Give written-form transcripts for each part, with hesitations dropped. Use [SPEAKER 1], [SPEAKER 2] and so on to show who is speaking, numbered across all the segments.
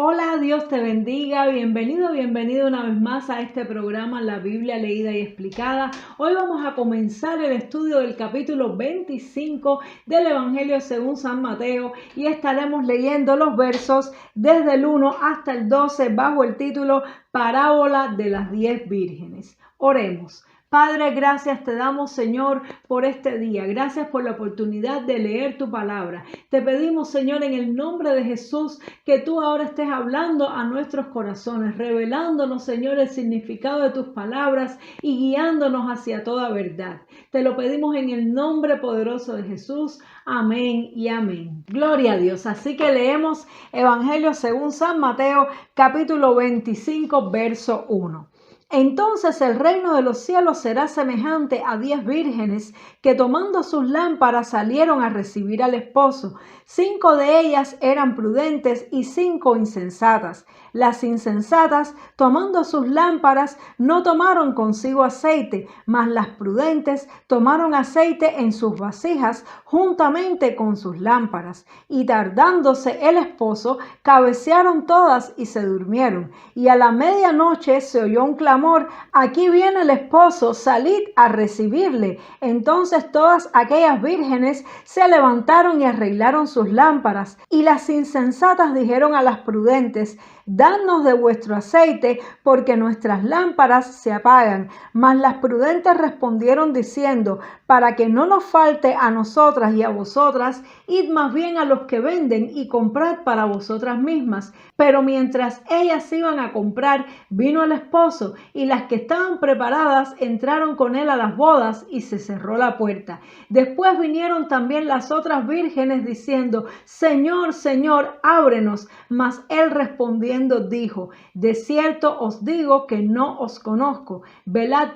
[SPEAKER 1] Hola, Dios te bendiga, bienvenido una vez más a este programa La Biblia Leída y Explicada. Hoy vamos a comenzar el estudio del capítulo 25 del Evangelio según San Mateo y estaremos leyendo los versos desde el 1 hasta el 12 bajo el título Parábola de las 10 vírgenes. Oremos. Padre, gracias te damos, Señor, por este día. Gracias por la oportunidad de leer tu palabra. Te pedimos, Señor, en el nombre de Jesús, que tú ahora estés hablando a nuestros corazones, revelándonos, Señor, el significado de tus palabras y guiándonos hacia toda verdad. Te lo pedimos en el nombre poderoso de Jesús. Amén y amén. Gloria a Dios. Así que leemos Evangelio según San Mateo, capítulo 25, verso 1. Entonces el reino de los cielos será semejante a 10 vírgenes que tomando sus lámparas salieron a recibir al esposo. 5 de ellas eran prudentes y 5 insensatas. Las insensatas, tomando sus lámparas, no tomaron consigo aceite, mas las prudentes tomaron aceite en sus vasijas juntamente con sus lámparas. Y tardándose el esposo, cabecearon todas y se durmieron. Y a la medianoche se oyó un clamor: aquí viene el esposo, salid a recibirle. Entonces todas aquellas vírgenes se levantaron y arreglaron sus lámparas. Y las insensatas dijeron a las prudentes: dadnos de vuestro aceite, porque nuestras lámparas se apagan. Mas las prudentes respondieron diciendo: para que no nos falte a nosotras y a vosotras, id más bien a los que venden y comprad para vosotras mismas. Pero mientras ellas iban a comprar, vino el esposo, y las que estaban preparadas entraron con él a las bodas, y se cerró la puerta. Después vinieron también las otras vírgenes diciendo: Señor, Señor, ábrenos. Mas él respondiendo dijo: de cierto os digo que no os conozco. Velad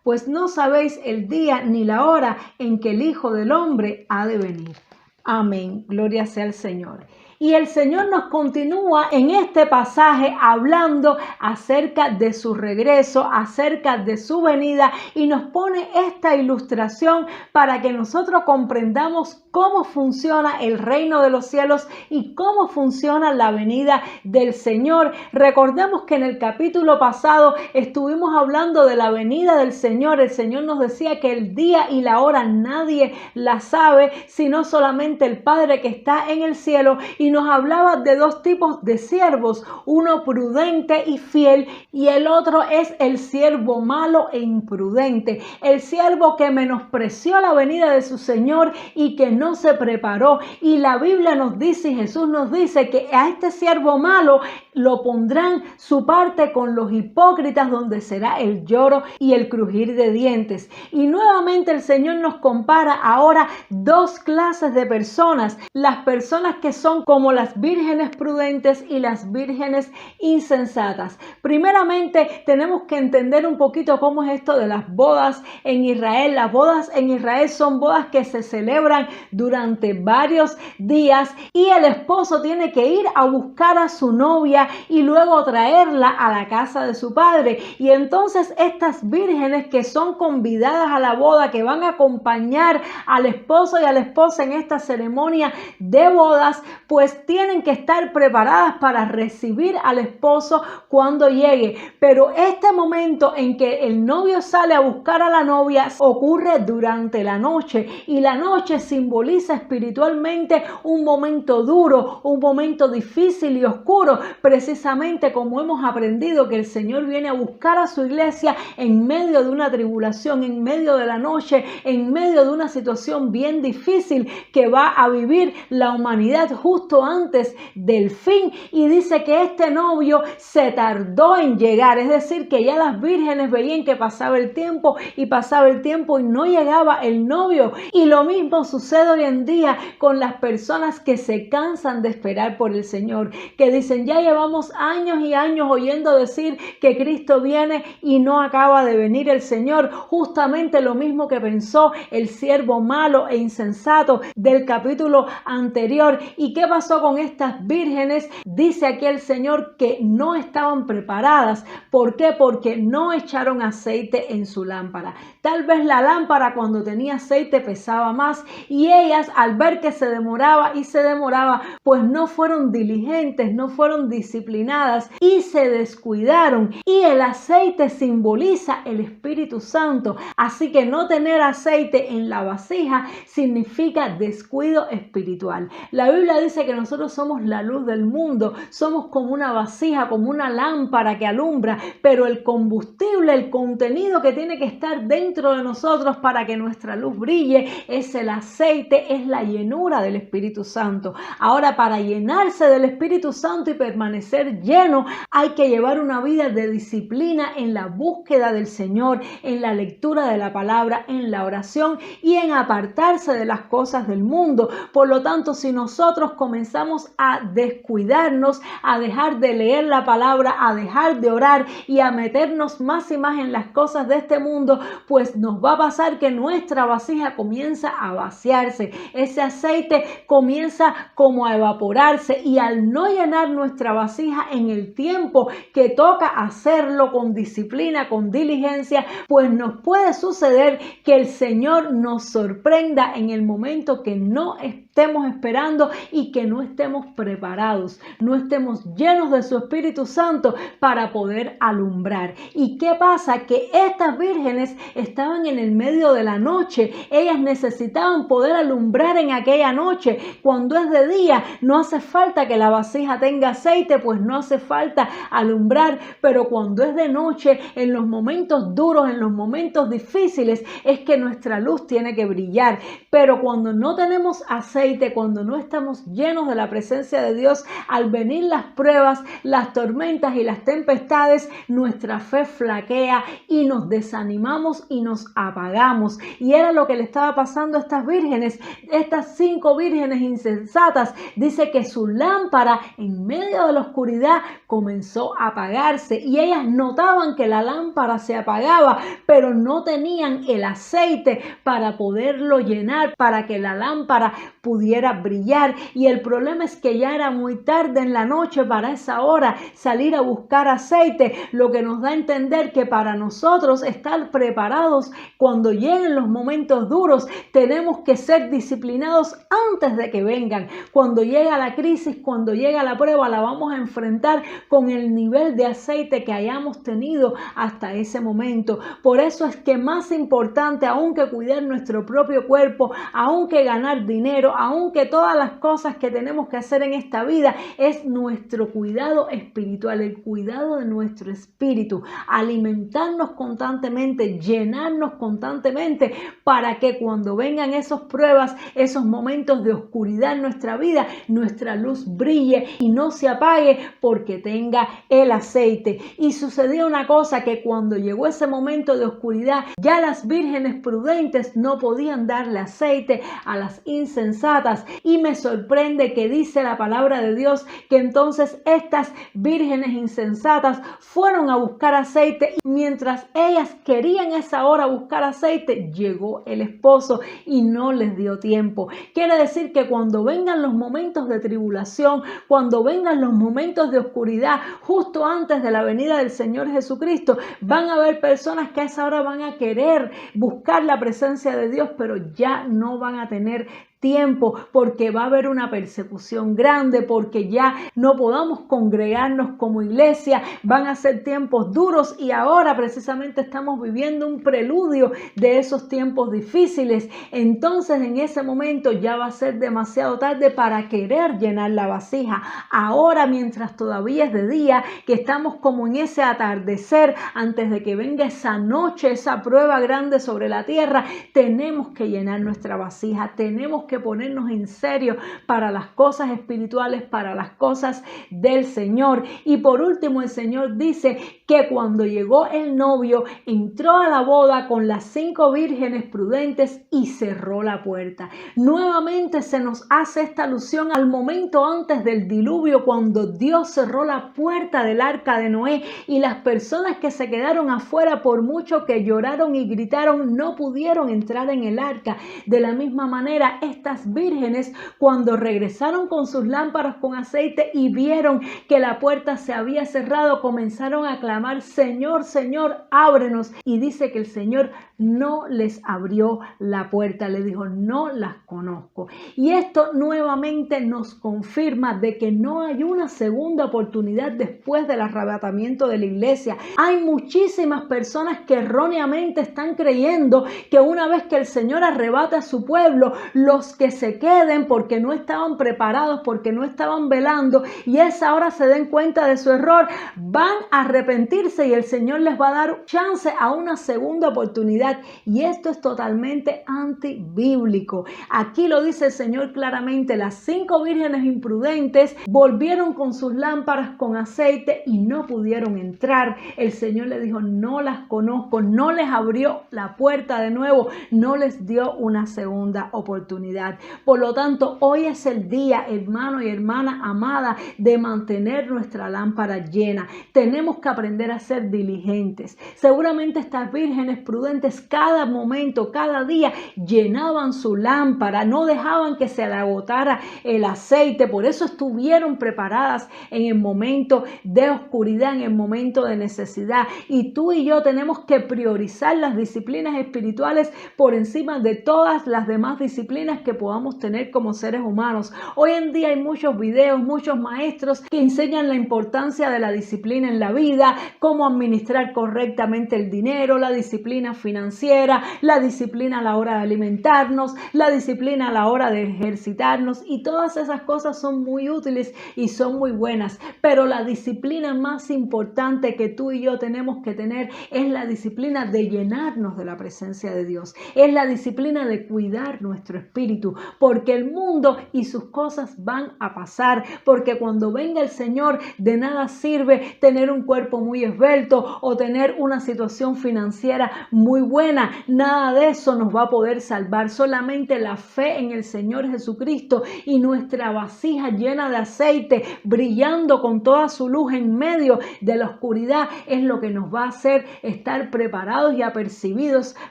[SPEAKER 1] pues no sabéis el día ni la hora en que el Hijo del Hombre ha de venir. Amén. Gloria sea al Señor. Y el Señor nos continúa en este pasaje hablando acerca de su regreso, acerca de su venida, y nos pone esta ilustración para que nosotros comprendamos cómo funciona el reino de los cielos y cómo funciona la venida del Señor. Recordemos que en el capítulo pasado estuvimos hablando de la venida del Señor. El Señor nos decía que el día y la hora nadie la sabe, sino solamente el Padre que está en el cielo. Y nos hablaba de dos tipos de siervos, uno prudente y fiel, y el otro es el siervo malo e imprudente, el siervo que menospreció la venida de su Señor y que no se preparó. Y la Biblia nos dice, y Jesús nos dice, que a este siervo malo lo pondrán su parte con los hipócritas, donde será el lloro y el crujir de dientes. Y nuevamente el Señor nos compara ahora dos clases de personas: las personas que son como las vírgenes prudentes y las vírgenes insensatas. Primeramente tenemos que entender un poquito cómo es esto de las bodas en Israel. Las bodas en Israel son bodas que se celebran durante varios días, y el esposo tiene que ir a buscar a su novia y luego traerla a la casa de su padre. Y entonces estas vírgenes que son convidadas a la boda, que van a acompañar al esposo y a la esposa en esta ceremonia de bodas, pues tienen que estar preparadas para recibir al esposo cuando llegue. Pero este momento en que el novio sale a buscar a la novia ocurre durante la noche, y la noche simboliza espiritualmente un momento duro, un momento difícil y oscuro, precisamente como hemos aprendido que el Señor viene a buscar a su iglesia en medio de una tribulación, en medio de la noche, en medio de una situación bien difícil que va a vivir la humanidad justo antes del fin. Y dice que este novio se tardó en llegar, es decir, que ya las vírgenes veían que pasaba el tiempo y no llegaba el novio. Y lo mismo sucede hoy en día con las personas que se cansan de esperar por el Señor, que dicen: ya llevamos años y años oyendo decir que Cristo viene y no acaba de venir el Señor. Justamente lo mismo que pensó el siervo malo e insensato del capítulo anterior. ¿Y qué pasó pasó con estas vírgenes? Dice aquí el Señor que no estaban preparadas. ¿Por qué? Porque no echaron aceite en su lámpara. Tal vez la lámpara cuando tenía aceite pesaba más y ellas al ver que se demoraba y se demoraba, pues no fueron diligentes, no fueron disciplinadas y se descuidaron. Y el aceite simboliza el Espíritu Santo. Así que no tener aceite en la vasija significa descuido espiritual. La Biblia dice que nosotros somos la luz del mundo, somos como una vasija, como una lámpara que alumbra, pero el combustible, el contenido que tiene que estar dentro de nosotros para que nuestra luz brille es el aceite, es la llenura del Espíritu Santo. Ahora, para llenarse del Espíritu Santo y permanecer lleno, hay que llevar una vida de disciplina en la búsqueda del Señor, en la lectura de la palabra, en la oración y en apartarse de las cosas del mundo. Por lo tanto, si nosotros comenzamos a descuidarnos, a dejar de leer la palabra, a dejar de orar y a meternos más y más en las cosas de este mundo, pues nos va a pasar que nuestra vasija comienza a vaciarse. Ese aceite comienza como a evaporarse y al no llenar nuestra vasija en el tiempo que toca hacerlo con disciplina, con diligencia, pues nos puede suceder que el Señor nos sorprenda en el momento que no estemos esperando y que no estemos preparados, no estemos llenos de su Espíritu Santo para poder alumbrar. ¿Y qué pasa? Que estas vírgenes estaban en el medio de la noche. Ellas necesitaban poder alumbrar en aquella noche. Cuando es de día, no hace falta que la vasija tenga aceite, pues no hace falta alumbrar. Pero cuando es de noche, en los momentos duros, en los momentos difíciles, es que nuestra luz tiene que brillar. Pero cuando no tenemos aceite, cuando no estamos llenos de la presencia de Dios, al venir las pruebas, las tormentas y las tempestades, nuestra fe flaquea y nos desanimamos y nos apagamos. Y era lo que le estaba pasando a estas vírgenes, estas 5 vírgenes insensatas. Dice que su lámpara en medio de la oscuridad comenzó a apagarse y ellas notaban que la lámpara se apagaba, pero no tenían el aceite para poderlo llenar, para que la lámpara pudiera brillar. Y el problema es que ya era muy tarde en la noche para esa hora salir a buscar aceite, lo que nos da a entender que para nosotros estar preparados cuando lleguen los momentos duros, tenemos que ser disciplinados antes de que vengan. Cuando llega la crisis, cuando llega la prueba, la vamos a enfrentar con el nivel de aceite que hayamos tenido hasta ese momento. Por eso es que más importante aún que cuidar nuestro propio cuerpo, aún que ganar dinero, aún que todas las cosas que tenemos que hacer en esta vida, es nuestro cuidado espiritual, el cuidado de nuestro espíritu, alimentarnos constantemente, llenarnos constantemente para que cuando vengan esas pruebas, esos momentos de oscuridad en nuestra vida, nuestra luz brille y no se apague porque tenga el aceite. Y sucedió una cosa, que cuando llegó ese momento de oscuridad, ya las vírgenes prudentes no podían darle aceite a las insensatas. Y me sorprende que dice la palabra de Dios que entonces estas vírgenes insensatas fueron a buscar aceite y mientras ellas querían esa hora buscar aceite, llegó el esposo y no les dio tiempo. Quiere decir que cuando vengan los momentos de tribulación, cuando vengan los momentos de oscuridad, justo antes de la venida del Señor Jesucristo, van a haber personas que a esa hora van a querer buscar la presencia de Dios, pero ya no van a tener tiempo, porque va a haber una persecución grande, porque ya no podamos congregarnos como iglesia, van a ser tiempos duros y ahora precisamente estamos viviendo un preludio de esos tiempos difíciles. Entonces en ese momento ya va a ser demasiado tarde para querer llenar la vasija. Ahora, mientras todavía es de día, que estamos como en ese atardecer, antes de que venga esa noche, esa prueba grande sobre la tierra, tenemos que llenar nuestra vasija, tenemos que ponernos en serio para las cosas espirituales, para las cosas del Señor. Y por último, el Señor dice que cuando llegó el novio, entró a la boda con las 5 vírgenes prudentes y cerró la puerta. Nuevamente se nos hace esta alusión al momento antes del diluvio, cuando Dios cerró la puerta del arca de Noé y las personas que se quedaron afuera, por mucho que lloraron y gritaron, no pudieron entrar en el arca. De la misma manera, estas vírgenes, cuando regresaron con sus lámparas con aceite y vieron que la puerta se había cerrado, comenzaron a clamar: Señor, Señor, ábrenos. Y dice que el Señor no les abrió la puerta, le dijo: no las conozco. Y esto nuevamente nos confirma de que no hay una segunda oportunidad después del arrebatamiento de la iglesia. Hay muchísimas personas que erróneamente están creyendo que una vez que el Señor arrebata a su pueblo, los que se queden porque no estaban preparados, porque no estaban velando, y a esa hora se den cuenta de su error, van a arrepentirse y el Señor les va a dar chance a una segunda oportunidad. Y esto es totalmente antibíblico. Aquí lo dice el Señor claramente: las 5 vírgenes imprudentes volvieron con sus lámparas con aceite y no pudieron entrar. El Señor les dijo: no las conozco, no les abrió la puerta de nuevo, no les dio una segunda oportunidad. Por lo tanto, hoy es el día, hermano y hermana amada, de mantener nuestra lámpara llena. Tenemos que aprender a ser diligentes. Seguramente estas vírgenes prudentes cada momento, cada día llenaban su lámpara, no dejaban que se le agotara el aceite. Por eso estuvieron preparadas en el momento de oscuridad, en el momento de necesidad. Y tú y yo tenemos que priorizar las disciplinas espirituales por encima de todas las demás disciplinas que podamos tener como seres humanos. Hoy en día hay muchos videos, muchos maestros que enseñan la importancia de la disciplina en la vida, cómo administrar correctamente el dinero, la disciplina financiera, la disciplina a la hora de alimentarnos, la disciplina a la hora de ejercitarnos, y todas esas cosas son muy útiles y son muy buenas. Pero la disciplina más importante que tú y yo tenemos que tener es la disciplina de llenarnos de la presencia de Dios. Es la disciplina de cuidar nuestro espíritu, porque el mundo y sus cosas van a pasar, porque cuando venga el Señor de nada sirve tener un cuerpo muy esbelto o tener una situación financiera muy buena. Nada de eso nos va a poder salvar. Solamente la fe en el Señor Jesucristo y nuestra vasija llena de aceite, brillando con toda su luz en medio de la oscuridad, es lo que nos va a hacer estar preparados y apercibidos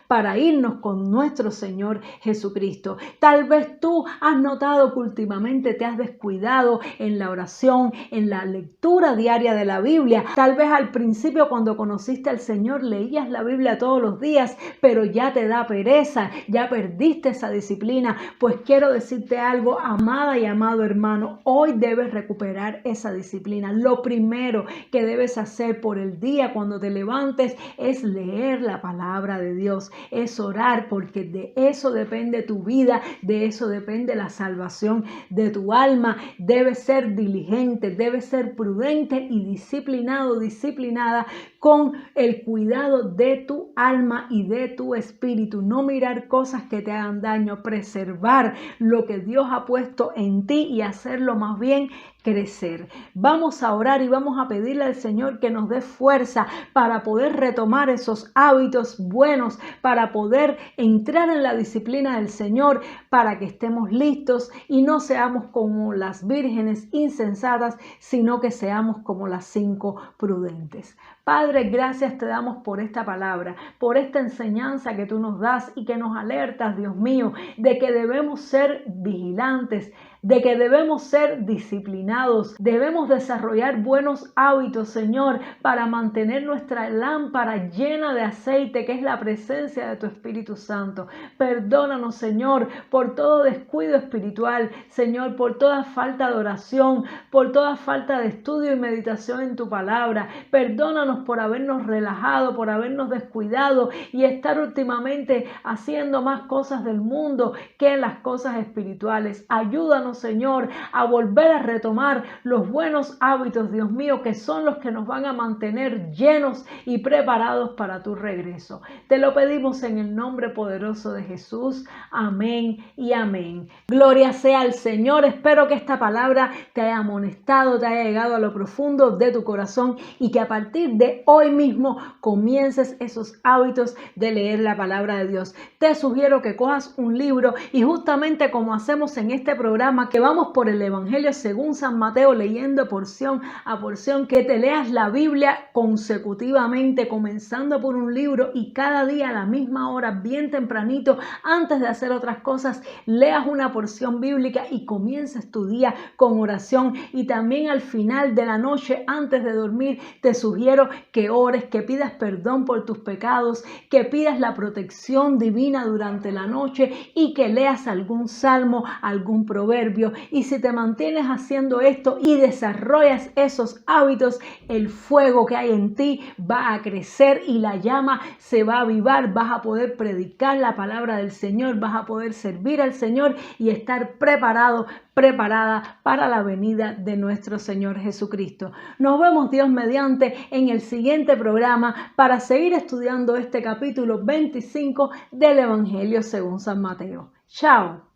[SPEAKER 1] para irnos con nuestro Señor Jesucristo. Tal vez tú has notado que últimamente te has descuidado en la oración, en la lectura diaria de la Biblia. Tal vez al principio, cuando conociste al Señor, leías la Biblia todos los días, pero ya te da pereza, ya perdiste esa disciplina. Pues quiero decirte algo, amada y amado hermano, hoy debes recuperar esa disciplina. Lo primero que debes hacer por el día cuando te levantes es leer la palabra de Dios, es orar, porque de eso depende tu vida, de eso depende la salvación de tu alma. Debes ser diligente, debes ser prudente y disciplinado, disciplinada con el cuidado de tu alma y de tu espíritu. No mirar cosas que te hagan daño, preservar lo que Dios ha puesto en ti y hacerlo más bien crecer. Vamos a orar y vamos a pedirle al Señor que nos dé fuerza para poder retomar esos hábitos buenos, para poder entrar en la disciplina del Señor, para que estemos listos y no seamos como las vírgenes insensatas, sino que seamos como las 5 prudentes. Padre, gracias te damos por esta palabra, por esta enseñanza que tú nos das y que nos alertas, Dios mío, de que debemos ser vigilantes, de que debemos ser disciplinados, debemos desarrollar buenos hábitos, Señor, para mantener nuestra lámpara llena de aceite, que es la presencia de tu Espíritu Santo. Perdónanos, Señor, por todo descuido espiritual, Señor, por toda falta de oración, por toda falta de estudio y meditación en tu palabra. Perdónanos por habernos relajado, por habernos descuidado y estar últimamente haciendo más cosas del mundo que las cosas espirituales. Ayúdanos, Señor, a volver a retomar los buenos hábitos, Dios mío, que son los que nos van a mantener llenos y preparados para tu regreso. Te lo pedimos en el nombre poderoso de Jesús. Amén y amén. Gloria sea al Señor. Espero que esta palabra te haya amonestado, te haya llegado a lo profundo de tu corazón y que a partir de hoy mismo comiences esos hábitos de leer la palabra de Dios. Te sugiero que cojas un libro y justamente como hacemos en este programa, programa que vamos por el Evangelio según San Mateo, leyendo porción a porción, que te leas la Biblia consecutivamente, comenzando por un libro y cada día a la misma hora, bien tempranito, antes de hacer otras cosas, leas una porción bíblica y comiences tu día con oración. Y también al final de la noche, antes de dormir, te sugiero que ores, que pidas perdón por tus pecados, que pidas la protección divina durante la noche y que leas algún salmo, algún proverbio. Y si te mantienes haciendo esto y desarrollas esos hábitos, el fuego que hay en ti va a crecer y la llama se va a avivar. Vas a poder predicar la palabra del Señor, vas a poder servir al Señor y estar preparada para la venida de nuestro Señor Jesucristo. Nos vemos, Dios mediante, en el siguiente programa para seguir estudiando este capítulo 25 del Evangelio según San Mateo. Chao.